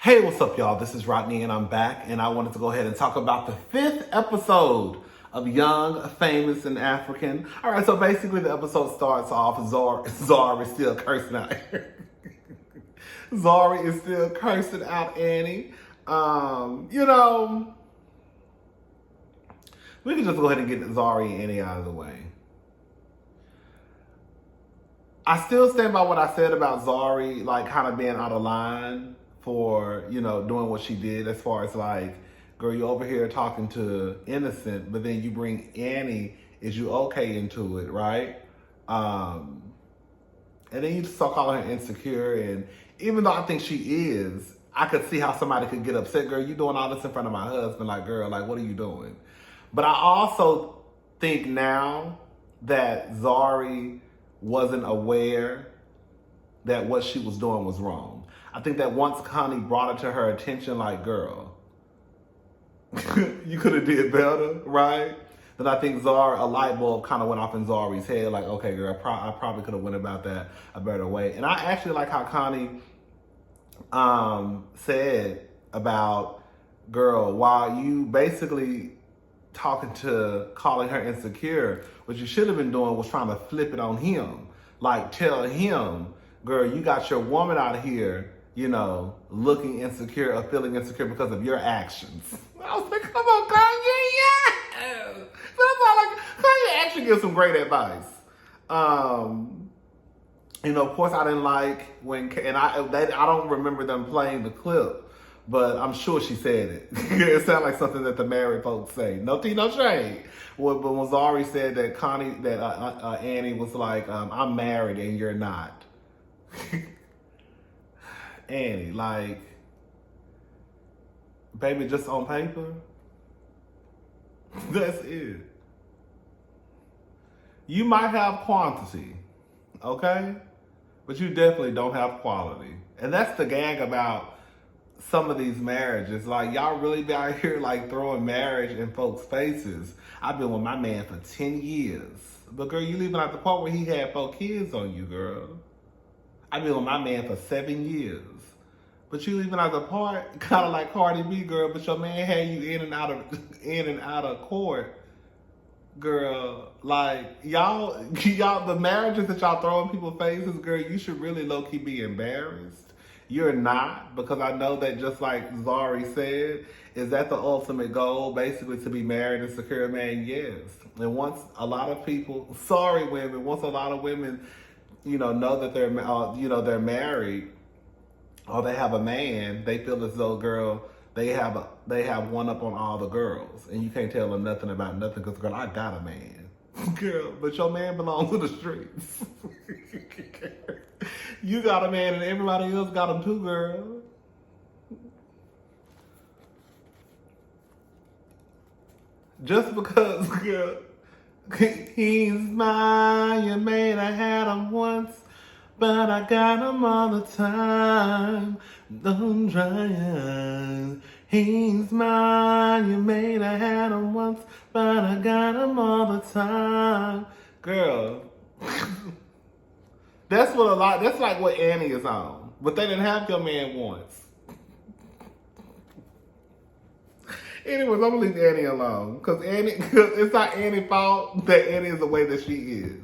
Hey, what's up, y'all? This is Rodney, and I'm back, and I wanted to go ahead and talk about the 5th episode of Young, Famous, and African. All right, so basically the episode starts off, Zari is still cursing out. Zari is still cursing out Annie. We can just go ahead and get Zari and Annie out of the way. I still stand by what I said about Zari, like, kind of being out of line for, doing what she did, as far as like, girl, you over here talking to Innocent, but then you bring Annie, is you okay into it, right? And then you start calling her insecure, and even though I think she is, I could see how somebody could get upset. Girl, you doing all this in front of my husband, like, girl, like, what are you doing? But I also think now that Zari wasn't aware that what she was doing was wrong. I think that once Connie brought it to her attention, like, girl, you could have did better, right? Then I think a light bulb kind of went off in Zari's head, like, okay, girl, I probably could have went about that a better way. And I actually like how Connie said about, girl, while you basically calling her insecure, what you should have been doing was trying to flip it on him. Like, tell him, girl, you got your woman out here, looking insecure or feeling insecure because of your actions. I was like, come on, Kanye, yes! That's all like, Kanye actually gives some great advice. Of course I didn't like I don't remember them playing the clip, but I'm sure she said it. It sounded like something that the married folks say. No tea, no shade. But when Zari said that Annie was like, I'm married and you're not. Annie, like, baby, just on paper, that's it. You might have quantity, okay? But you definitely don't have quality. And that's the gag about some of these marriages. Like, y'all really be out here, like, throwing marriage in folks' faces. I've been with my man for 10 years. But, girl, you leaving out the part where he had 4 kids on you, girl. I've been with my man for 7 years. But you leaving out the part, kind of like Cardi B, girl, but your man had you in and out of court, girl. Like, y'all, the marriages that y'all throw in people's faces, girl, you should really low-key be embarrassed. You're not, because I know that, just like Zari said, is that the ultimate goal, basically, to be married and secure a man? Yes. And once a lot of women, know that they're married, or they have a man, they feel as though, girl, they have one up on all the girls, and you can't tell them nothing about nothing, because, girl, I got a man. Girl, but your man belongs to the streets. You got a man and everybody else got him too, girl. Just because, girl, he's mine, you may have had him once, but I got him all the time. Don't try. He's mine, you may have had him once, but I got him all the time. Girl, that's like what Annie is on. But they didn't have your man once. Anyways, I'm gonna leave Annie alone. Because it's not Annie's fault that Annie is the way that she is.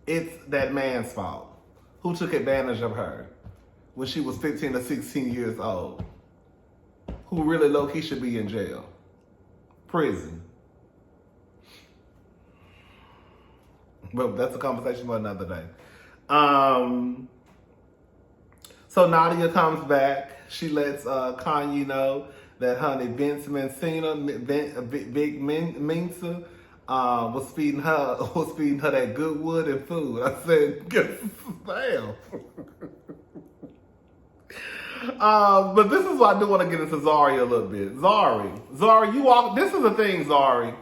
It's that man's fault who took advantage of her when she was 15 or 16 years old. Who really low-key should be in jail. Prison. But that's a conversation for another day. So Nadia comes back. She lets Kanye know that, honey, Vince Mencina, Big Mensa, was feeding her that good wood and food. I said, damn. But this is why I do want to get into Zari a little bit. Zari, you walk. This is the thing, Zari.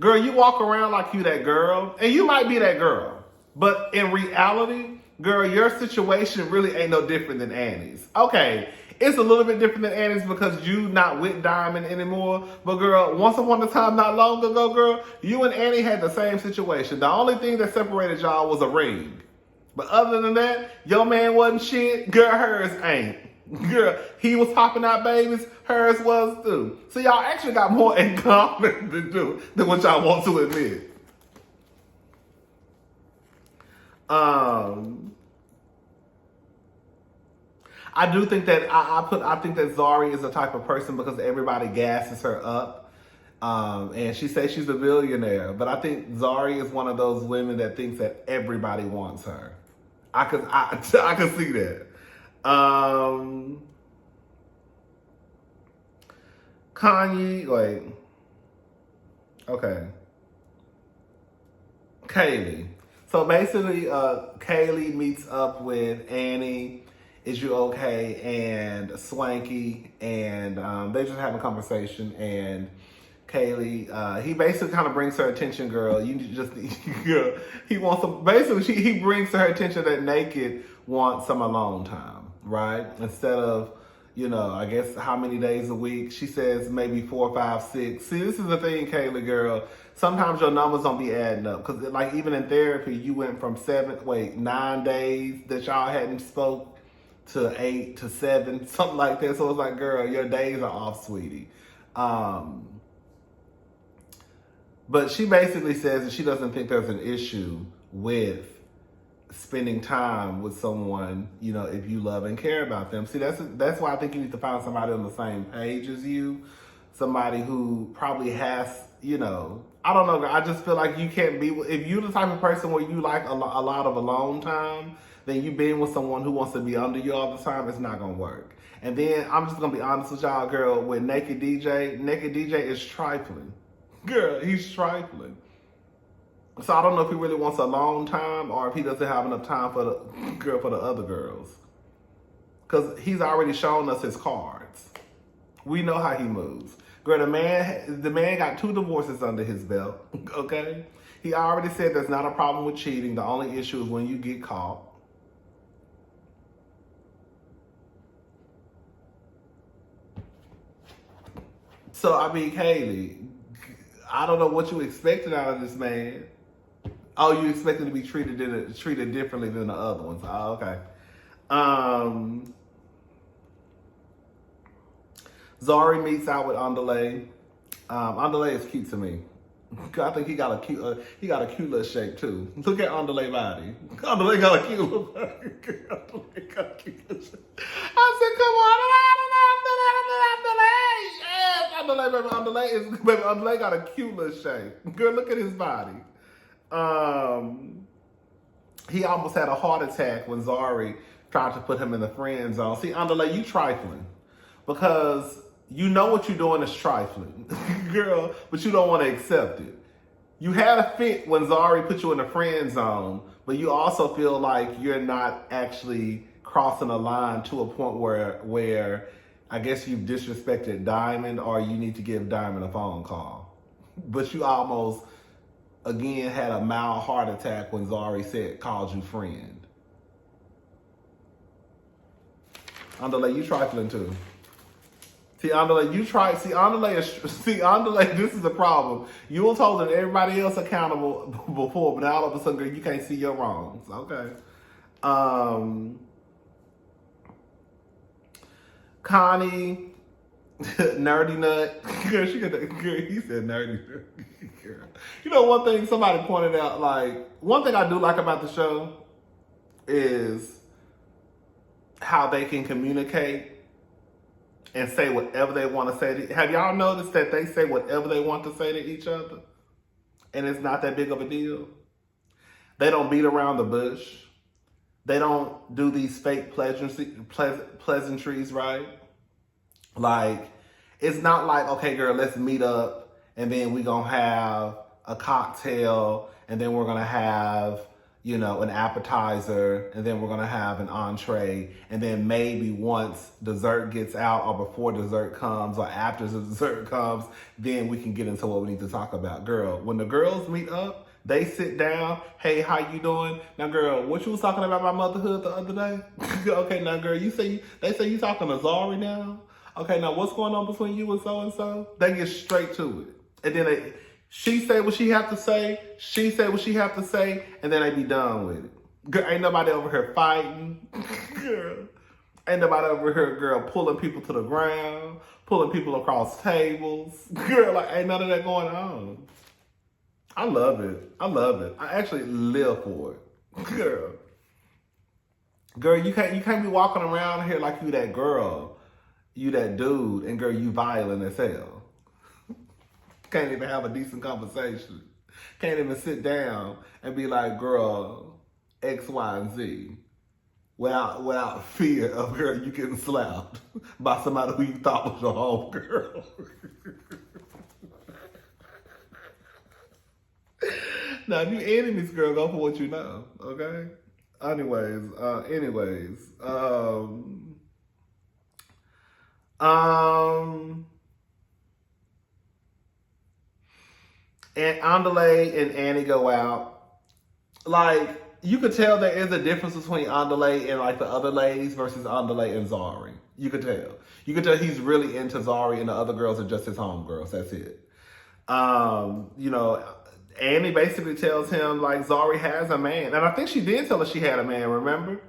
Girl, you walk around like you that girl, and you might be that girl. But in reality, girl, your situation really ain't no different than Annie's. Okay, it's a little bit different than Annie's because you not with Diamond anymore. But girl, once upon a time, not long ago, girl, you and Annie had the same situation. The only thing that separated y'all was a ring. But other than that, your man wasn't shit. Girl, hers ain't. Girl, he was popping out babies, hers was too. So y'all actually got more in common than what y'all want to admit. I do think that I think that Zari is the type of person because everybody gasses her up. And she says she's a billionaire, but I think Zari is one of those women that thinks that everybody wants her. I could see that. Kanye, wait. Okay. Kaylee. So basically, Kaylee meets up with Annie, Is You Okay, and Swanky, and they just have a conversation, and Kaylee, he basically kind of brings her attention, girl. You just, girl, he wants some, basically, he brings to her attention that Naked wants some alone time, right? Instead of, I guess how many days a week? She says maybe 4, 5, 6. See, this is the thing, Kaylee, girl. Sometimes your numbers don't be adding up. Because, like, even in therapy, you went from 9 days that y'all hadn't spoke to 8 to 7, something like that. So it's like, girl, your days are off, sweetie. But she basically says that she doesn't think there's an issue with spending time with someone, if you love and care about them. See, that's why I think you need to find somebody on the same page as you. Somebody who probably has, I don't know. I just feel like you can't be, if you're the type of person where you like a lot of alone time, then you being with someone who wants to be under you all the time, it's not going to work. And then I'm just going to be honest with y'all, girl, with Naked DJ is trifling. Girl, he's trifling. So I don't know if he really wants a long time or if he doesn't have enough time for the other girls. Because he's already shown us his cards. We know how he moves. Girl, the man got 2 divorces under his belt, okay? He already said there's not a problem with cheating. The only issue is when you get caught. So, I mean, Kaylee, I don't know what you expected out of this man. Oh, you expected to be treated differently than the other ones. Oh, okay. Zari meets out with Underlay. Underlay is cute to me. I think he got a cute little shape too. Look at Underlay body. Underlay got a cute little body. Underlay got a cute little shape. I said, come on, Underlay. Yes, baby, Underlay got a cute little shape. Girl, look at his body. He almost had a heart attack when Zari tried to put him in the friend zone. See, Underlay, you trifling because you know what you're doing is trifling, girl, but you don't want to accept it. You had a fit when Zari put you in the friend zone, but you also feel like you're not actually crossing a line to a point where I guess you've disrespected Diamond or you need to give Diamond a phone call. But you almost, again, had a mild heart attack when Zari called you friend. Underlay, you trifling too. See, Underlay, this is the problem. You was holding everybody else accountable before, but now all of a sudden, girl, you can't see your wrongs. Okay. Connie, nerdy nut. Girl, he said nerdy nut. Girl. One thing somebody pointed out, one thing I do like about the show is how they can communicate and say whatever they want to say. Have y'all noticed that they say whatever they want to say to each other? And it's not that big of a deal. They don't beat around the bush. They don't do these fake pleasantries, right? It's not like, okay, girl, let's meet up and then we're going to have a cocktail and then we're going to have, an appetizer and then we're going to have an entree. And then maybe once dessert gets out or before dessert comes or after the dessert comes, then we can get into what we need to talk about. Girl, when the girls meet up, they sit down. Hey, how you doing? Now, girl, what you was talking about my motherhood the other day? Okay, now, girl, they say you talking to Zari now? Okay, now what's going on between you and so-and-so? They get straight to it. And then she say what she have to say, she say what she have to say, and then they be done with it. Girl, ain't nobody over here fighting. Girl. Ain't nobody over here, girl, pulling people to the ground, pulling people across tables. Girl, like, ain't none of that going on. I love it. I love it. I actually live for it. Girl, you can't be walking around here like you that girl, you that dude, and girl, you violent as hell. Can't even have a decent conversation. Can't even sit down and be like, girl, X, Y, and Z. Without fear of, girl, you getting slapped by somebody who you thought was your home girl. Now, if you enemies, girl, go for what you know, okay? Anyways, and Andale and Annie go out. Like, you could tell there is a difference between Andale and like the other ladies versus Andale and Zari. You could tell. You could tell he's really into Zari and the other girls are just his homegirls. That's it. You know, Annie basically tells him like Zari has a man. And I think she did tell her she had a man, remember?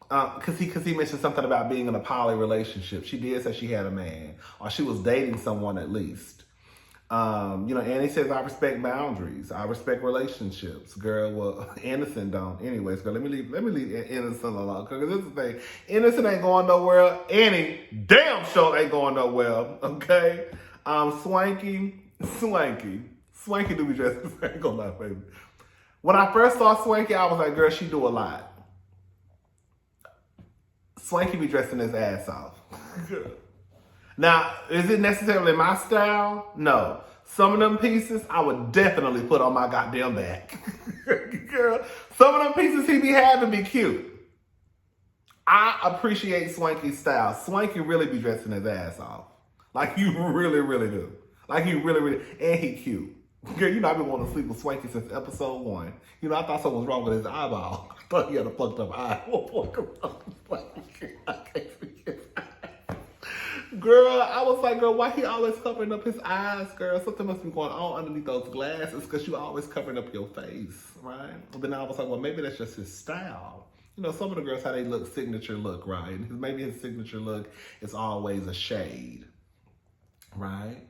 Because he mentioned something about being in a poly relationship. She did say she had a man. Or she was dating someone at least. You know, Annie says, I respect boundaries. I respect relationships. Girl, well, Innocent don't. Anyways, girl, let me leave Innocent alone. Because this is the thing. Innocent ain't going nowhere. Annie, damn sure ain't going nowhere. Okay? Swanky do be dressed. I ain't gonna lie, baby. When I first saw Swanky, I was like, girl, she do a lot. Swanky be dressing his ass off. Now, is it necessarily my style? No. Some of them pieces, I would definitely put on my goddamn back. Girl, some of them pieces he be having be cute. I appreciate Swanky's style. Swanky really be dressing his ass off. Like, you really, really do. Like, he really, really, and he cute. Girl, you know, I've been wanting to sleep with Swanky since episode 1. You know, I thought something was wrong with his eyeball. I thought he had a fucked up eye. Girl, I was like, girl, why he always covering up his eyes, girl? Something must be going on underneath those glasses because you always covering up your face, right? But then I was like, well, maybe that's just his style. You know, some of the girls, how they look, signature look, right? Maybe his signature look is always a shade, right?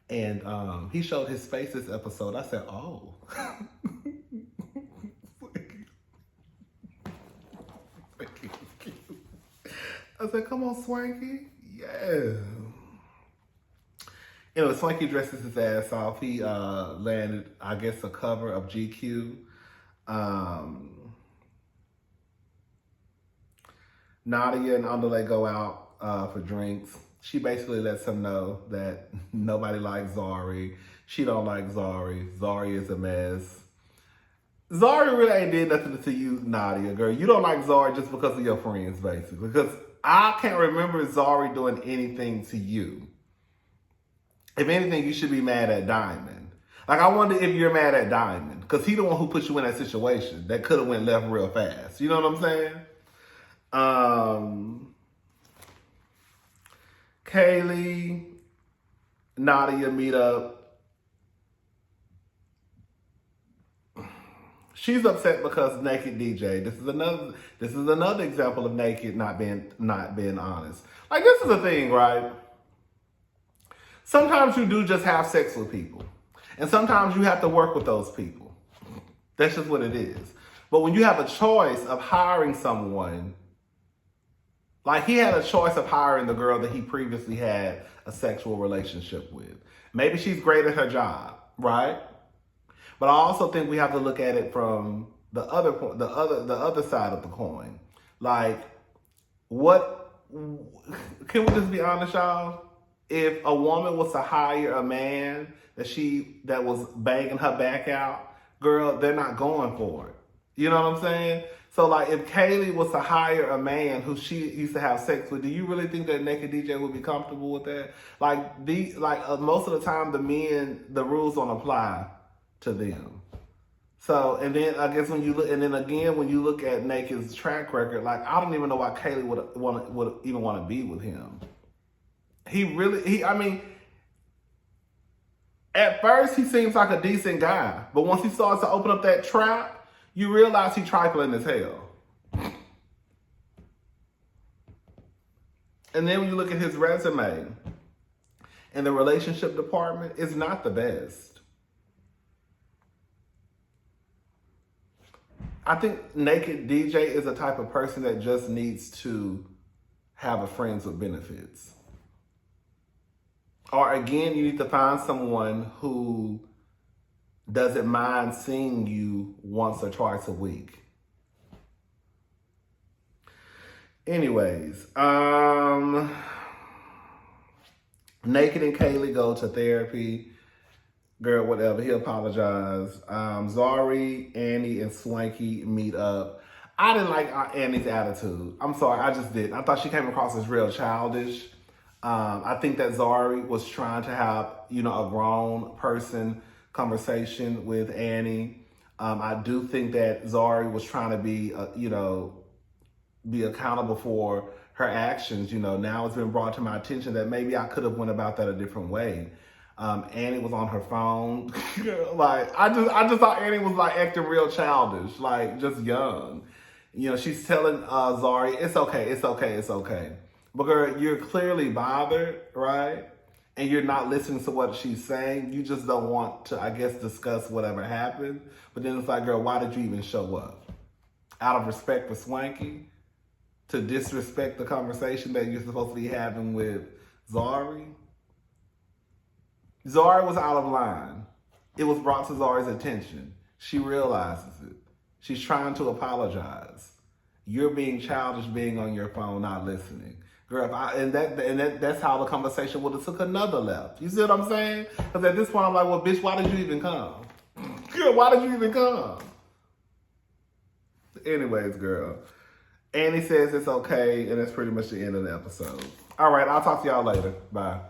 And he showed his face this episode. I said, oh. I said, come on, Swanky. Yeah. Anyway, Swanky dresses his ass off. He landed, I guess, a cover of GQ. Nadia and Andale go out for drinks. She basically lets him know that nobody likes Zari. She don't like Zari. Zari is a mess. Zari really ain't did nothing to you, Nadia, girl. You don't like Zari just because of your friends, basically. Because I can't remember Zari doing anything to you. If anything, you should be mad at Diamond. Like, I wonder if you're mad at Diamond. Because he the one who put you in that situation that could have went left real fast. You know what I'm saying? Kaylee, Nadia meet up. She's upset because Naked DJ. This is another example of Naked not being honest. Like, this is the thing, right? Sometimes you do just have sex with people. And sometimes you have to work with those people. That's just what it is. But when you have a choice of hiring someone, like he had a choice of hiring the girl that he previously had a sexual relationship with. Maybe she's great at her job, right? But I also think we have to look at it from the other point, the other side of the coin. Like, what? Can we just be honest, y'all? If a woman was to hire a man that was banging her back out, girl, they're not going for it. You know what I'm saying? So, like, if Kaylee was to hire a man who she used to have sex with, do you really think that Naked DJ would be comfortable with that? Like, most of the time, the rules don't apply to them. So, and then I guess when you look at Naked's track record, like, I don't even know why Kaylee would even want to be with him. At first he seems like a decent guy, but once he starts to open up that trap, you realize he's trifling as hell. And then when you look at his resume, in the relationship department, it's not the best. I think Naked DJ is a type of person that just needs to have a friends with benefits. Or again, you need to find someone who doesn't mind seeing you once or twice a week. Anyways, Naked and Kaylee go to therapy. Girl, whatever, he apologized. Zari, Annie, and Swanky meet up. I didn't like Annie's attitude. I'm sorry, I just didn't. I thought she came across as real childish. I think that Zari was trying to have, a grown person conversation with Annie. I do think that Zari was trying to be accountable for her actions. Now it's been brought to my attention that maybe I could have went about that a different way. Annie was on her phone. I just thought Annie was acting real childish, just young. She's telling Zari, it's okay. But girl, you're clearly bothered, right? And you're not listening to what she's saying. You just don't want to, I guess, discuss whatever happened. But then it's like, girl, why did you even show up? Out of respect for Swanky? To disrespect the conversation that you're supposed to be having with Zari? Zari was out of line. It was brought to Zari's attention. She realizes it. She's trying to apologize. You're being childish, being on your phone, not listening. Girl, that's how the conversation would have took another left. You see what I'm saying? Because at this point, I'm like, well, bitch, why did you even come? Girl, why did you even come? Anyways, girl, Annie says it's okay, and that's pretty much the end of the episode. All right, I'll talk to y'all later. Bye.